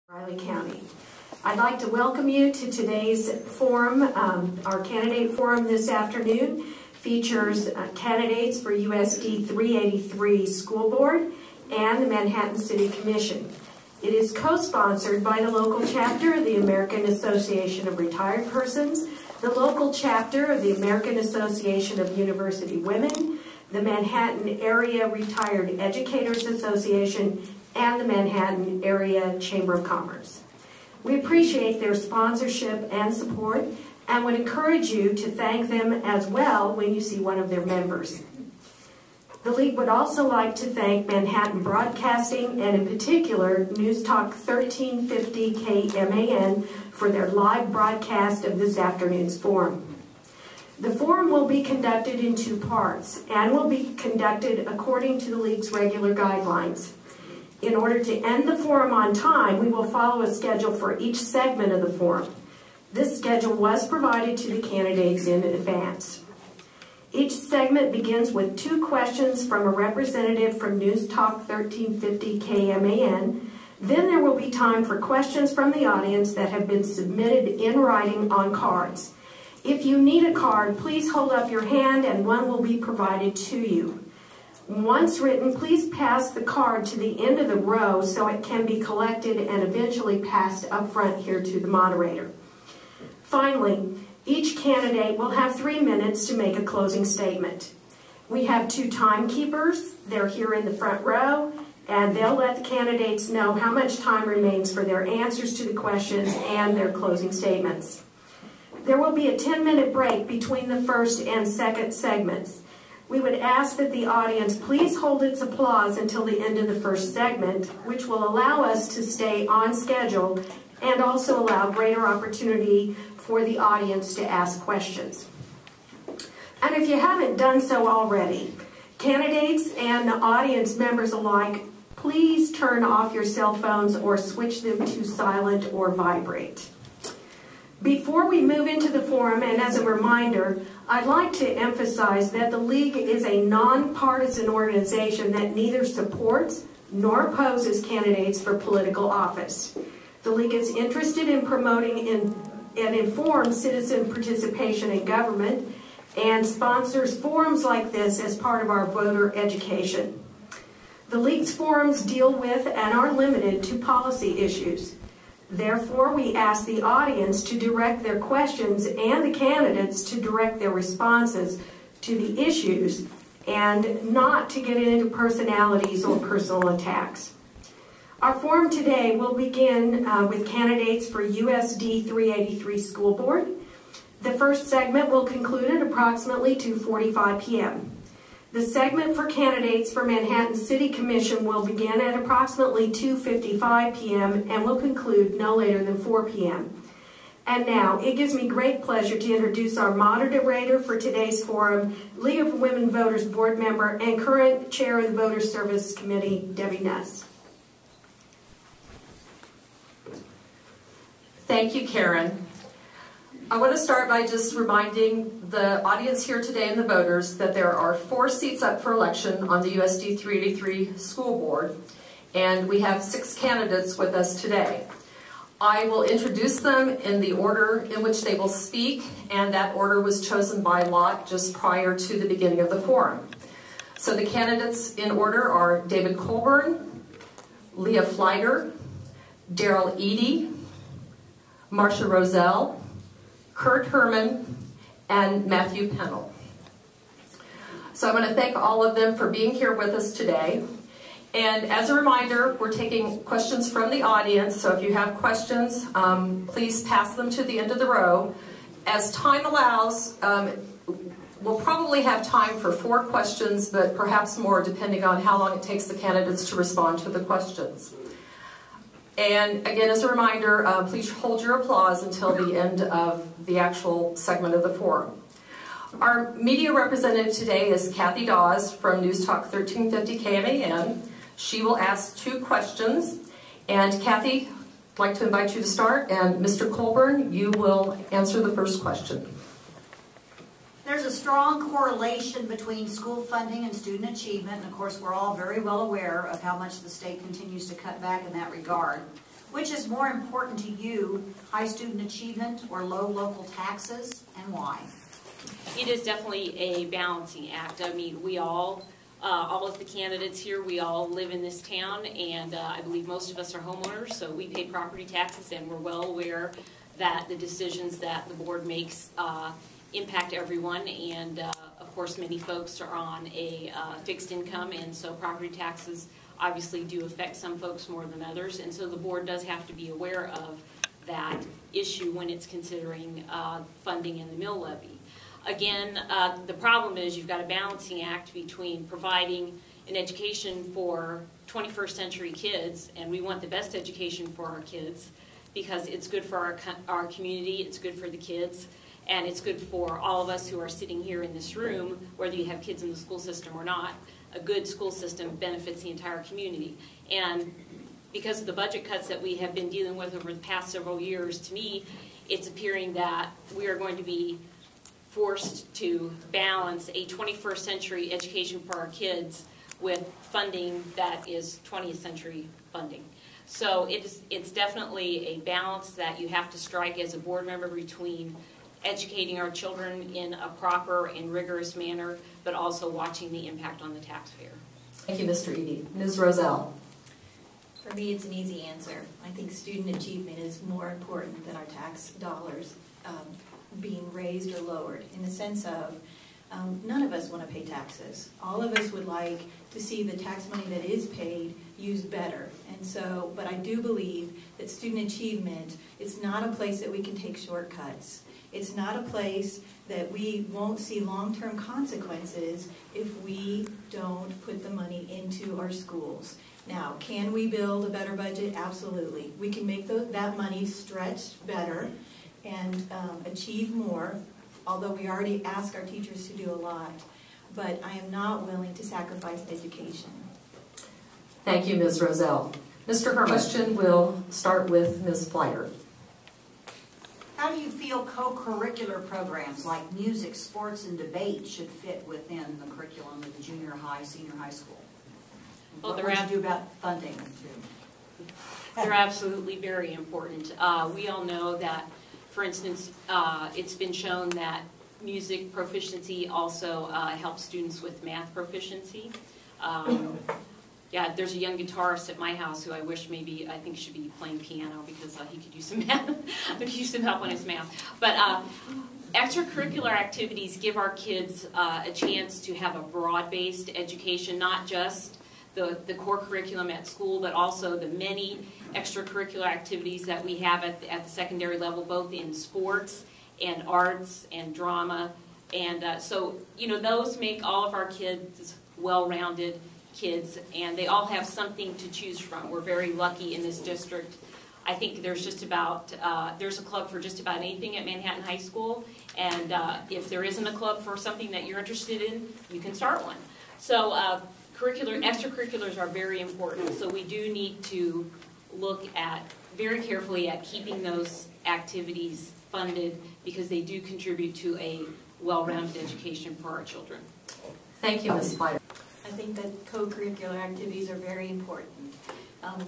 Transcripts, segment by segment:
Riley County. I'd like to welcome you to today's forum. Our candidate forum this afternoon features candidates for USD 383 School Board and the Manhattan City Commission. It is co-sponsored by the local chapter of the American Association of Retired Persons, the local chapter of the American Association of University Women, the Manhattan Area Retired Educators Association, and the Manhattan Area Chamber of Commerce. We appreciate their sponsorship and support and would encourage you to thank them as well when you see one of their members. The League would also like to thank Manhattan Broadcasting and in particular News Talk 1350 KMAN for their live broadcast of this afternoon's forum. The forum will be conducted in two parts and will be conducted according to the League's regular guidelines. In order to end the forum on time, we will follow a schedule for each segment of the forum. This schedule was provided to the candidates in advance. Each segment begins with 2 questions from a representative from News Talk 1350 KMAN. Then there will be time for questions from the audience that have been submitted in writing on cards. If you need a card, please hold up your hand and one will be provided to you. Once written, please pass the card to the end of the row so it can be collected and eventually passed up front here to the moderator. Finally, each candidate will have 3 minutes to make a closing statement. We have 2 timekeepers. They're here in the front row, and they'll let the candidates know how much time remains for their answers to the questions and their closing statements. There will be a 10-minute break between the first and second segments. We would ask that the audience please hold its applause until the end of the first segment, which will allow us to stay on schedule and also allow greater opportunity for the audience to ask questions. And if you haven't done so already, candidates and the audience members alike, please turn off your cell phones or switch them to silent or vibrate. Before we move into the forum, and as a reminder, I'd like to emphasize that the League is a nonpartisan organization that neither supports nor opposes candidates for political office. The League is interested in promoting and informed citizen participation in government and sponsors forums like this as part of our voter education. The League's forums deal with and are limited to policy issues. Therefore, we ask the audience to direct their questions and the candidates to direct their responses to the issues and not to get into personalities or personal attacks. Our forum today will begin with candidates for USD 383 School Board. The first segment will conclude at approximately 2:45 p.m. The segment for candidates for Manhattan City Commission will begin at approximately 2:55 p.m. and will conclude no later than 4 p.m. And now, it gives me great pleasure to introduce our moderator for today's forum, League of Women Voters Board member and current chair of the Voter Service Committee, Debbie Nuss. Thank you, Karen. I want to start by just reminding the audience here today and the voters that there are 4 seats up for election on the USD 383 School Board, and we have 6 candidates with us today. I will introduce them in the order in which they will speak, and that order was chosen by lot just prior to the beginning of the forum. So the candidates in order are David Colburn, Leah Fleider, Daryl Eady, Marcia Roselle, Kurt Herman, and Matthew Pennell. So I want to thank all of them for being here with us today. And as a reminder, we're taking questions from the audience, so if you have questions, please pass them to the end of the row. As time allows, we'll probably have time for 4 questions, but perhaps more depending on how long it takes the candidates to respond to the questions. And again, as a reminder, please hold your applause until the end of the actual segment of the forum. Our media representative today is Kathy Dawes from News Talk 1350 KMAN. She will ask 2 questions. And Kathy, I'd like to invite you to start. And Mr. Colburn, you will answer the first question. There's a strong correlation between school funding and student achievement, and of course we're all very well aware of how much the state continues to cut back in that regard. Which is more important to you, high student achievement or low local taxes, and why? It is definitely a balancing act. I mean, we all of the candidates here, we all live in this town, and I believe most of us are homeowners, so we pay property taxes, and we're well aware that the decisions that the board makes impact everyone, and of course many folks are on a fixed income, and so property taxes obviously do affect some folks more than others, and so the board does have to be aware of that issue when it's considering funding in the mill levy. Again, the problem is you've got a balancing act between providing an education for 21st century kids, and we want the best education for our kids because it's good for our community, it's good for the kids, and it's good for all of us who are sitting here in this room, whether you have kids in the school system or not. A good school system benefits the entire community. And because of the budget cuts that we have been dealing with over the past several years, to me, it's appearing that we are going to be forced to balance a 21st century education for our kids with funding that is 20th century funding. So it's definitely a balance that you have to strike as a board member between educating our children in a proper and rigorous manner, but also watching the impact on the taxpayer. Thank you, Mr. Eady. Ms. Roselle. For me, it's an easy answer. I think student achievement is more important than our tax dollars being raised or lowered, in the sense of none of us want to pay taxes. All of us would like to see the tax money that is paid used better. And so, but I do believe that student achievement is not a place that we can take shortcuts. It's not a place that we won't see long-term consequences if we don't put the money into our schools. Now, can we build a better budget? Absolutely. We can make that money stretched better and achieve more, although we already ask our teachers to do a lot. But I am not willing to sacrifice education. Thank you, Ms. Roselle. Mr. Herman, question will start with Ms. Fleiter. How do you feel co-curricular programs like music, sports, and debate should fit within the curriculum of the junior high, senior high school? Well, what would you do about funding too? They're absolutely very important. We all know that, for instance, it's been shown that music proficiency also helps students with math proficiency. Yeah, there's a young guitarist at my house who I think should be playing piano because he could use some math, could use some help on his math. But extracurricular activities give our kids a chance to have a broad-based education, not just the core curriculum at school, but also the many extracurricular activities that we have at the secondary level, both in sports and arts and drama. And so, you know, those make all of our kids well-rounded kids, and they all have something to choose from. We're very lucky in this district. I think there's just about, there's a club for just about anything at Manhattan High School, and if there isn't a club for something that you're interested in, you can start one. So extracurriculars are very important, so we do need to look at very carefully at keeping those activities funded because they do contribute to a well-rounded education for our children. Thank you, Ms. Fleiter. I think that co-curricular activities are very important.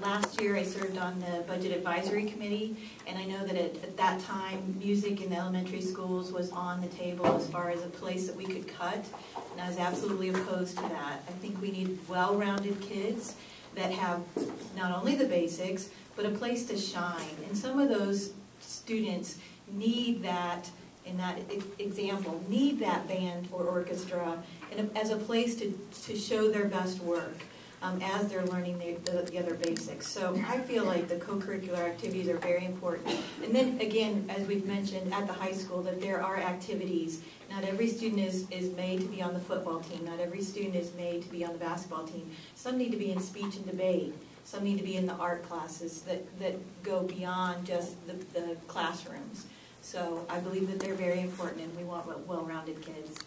Last year I served on the Budget Advisory Committee, and I know that at that time music in the elementary schools was on the table as far as a place that we could cut, and I was absolutely opposed to that. I think we need well-rounded kids that have not only the basics, but a place to shine. And some of those students need that, in that example, need that band or orchestra and as a place to show their best work as they're learning the other basics. So I feel like the co-curricular activities are very important. And then again, as we've mentioned at the high school, that there are activities. Not every student is made to be on the football team. Not every student is made to be on the basketball team. Some need to be in speech and debate. Some need to be in the art classes that go beyond just the classrooms. So I believe that they're very important, and we want well-rounded kids.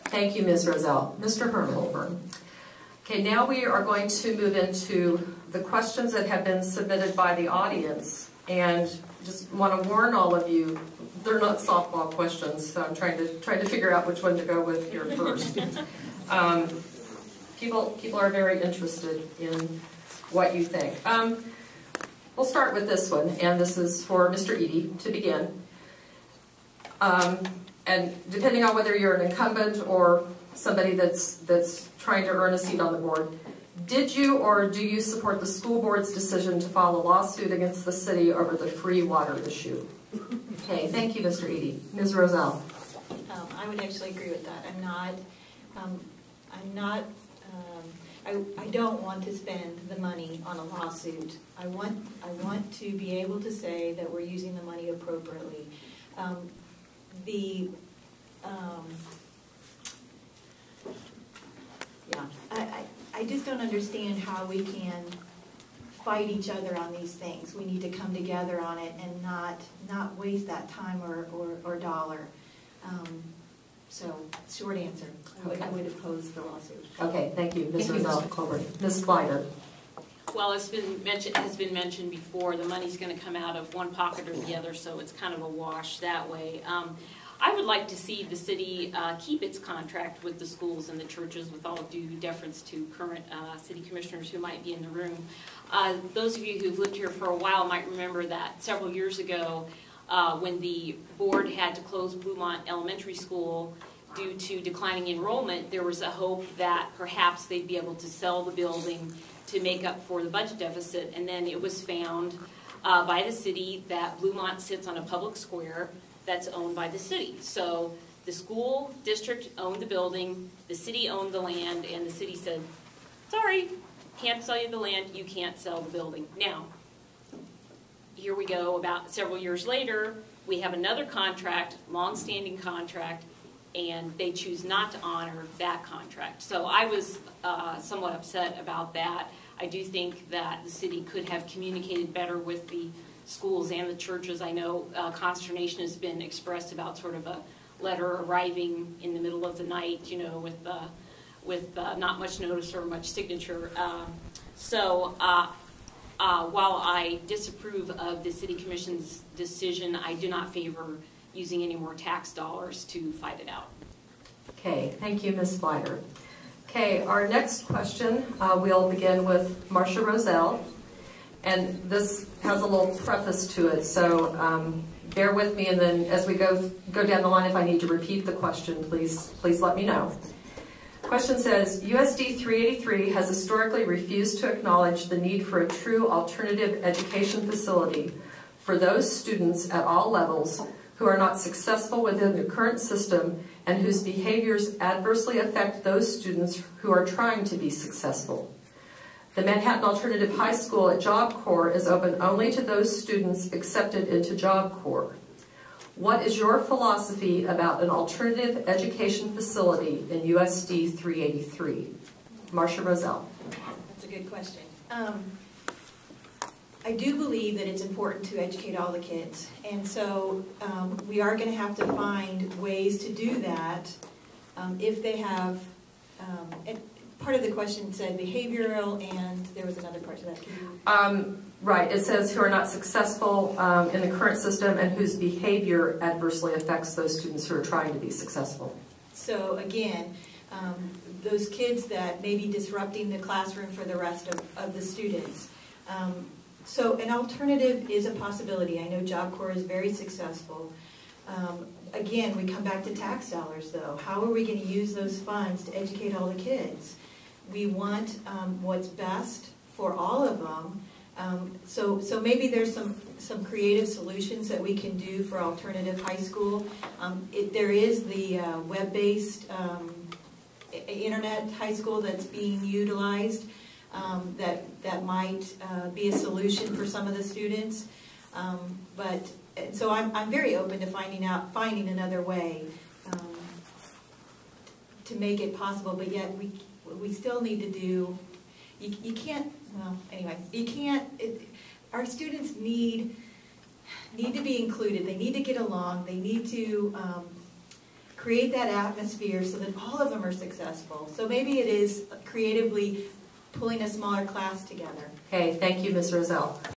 Thank you, Ms. Roselle. Mr. Herman. Okay, now we are going to move into the questions that have been submitted by the audience. And just want to warn all of you, they're not softball questions, so I'm trying to figure out which one to go with here first. People are very interested in what you think. We'll start with this one, and this is for Mr. Eady to begin. And depending on whether you're an incumbent or somebody that's trying to earn a seat on the board, did you or do you support the school board's decision to file a lawsuit against the city over the free water issue? Okay, thank you, Mr. Eady. Ms. Roselle. I would actually agree with that. I don't want to spend the money on a lawsuit. I want to be able to say that we're using the money appropriately. I just don't understand how we can fight each other on these things. We need to come together on it and not waste that time or dollar. So, short answer, I would oppose the lawsuit. Okay, thank you, Ms. Roselle Colbert. Ms. Slider. Well, has been mentioned before, the money's going to come out of one pocket or the other, so it's kind of a wash that way. I would like to see the city keep its contract with the schools and the churches, with all due deference to current city commissioners who might be in the room. Those of you who've lived here for a while might remember that several years ago, when the board had to close Bluemont Elementary School due to declining enrollment, there was a hope that perhaps they'd be able to sell the building to make up for the budget deficit. And then it was found by the city that Bluemont sits on a public square that's owned by the city. So the school district owned the building, the city owned the land, and the city said, sorry, can't sell you the land, you can't sell the building. Now, here we go, about several years later, we have another contract, long-standing contract, and they choose not to honor that contract. So I was somewhat upset about that. I do think that the city could have communicated better with the schools and the churches. I know consternation has been expressed about sort of a letter arriving in the middle of the night, you know, with not much notice or much signature. While I disapprove of the City Commission's decision, I do not favor using any more tax dollars to fight it out. Okay, thank you, Ms. Slider. Okay, our next question, we'll begin with Marcia Roselle. And this has a little preface to it, so bear with me, and then as we go down the line, if I need to repeat the question, please let me know. Question says, USD 383 has historically refused to acknowledge the need for a true alternative education facility for those students at all levels who are not successful within the current system and whose behaviors adversely affect those students who are trying to be successful. The Manhattan Alternative High School at Job Corps is open only to those students accepted into Job Corps. What is your philosophy about an alternative education facility in USD 383? Marcia Roselle. That's a good question. I do believe that it's important to educate all the kids, and so we are going to have to find ways to do that if they have, part of the question said behavioral, and there was another part to that. Right, it says who are not successful in the current system and whose behavior adversely affects those students who are trying to be successful. So again, those kids that may be disrupting the classroom for the rest of the students. So an alternative is a possibility. I know Job Corps is very successful. Again, we come back to tax dollars though. How are we going to use those funds to educate all the kids? We want what's best for all of them. So maybe there's some creative solutions that we can do for alternative high school. There is the web-based internet high school that's being utilized that might be a solution for some of the students. So I'm very open to finding another way to make it possible, but yet we still need to do. You can't. Well, anyway, you can't. Our students need to be included. They need to get along. They need to create that atmosphere so that all of them are successful. So maybe it is creatively pulling a smaller class together. Okay, thank you, Ms. Roselle.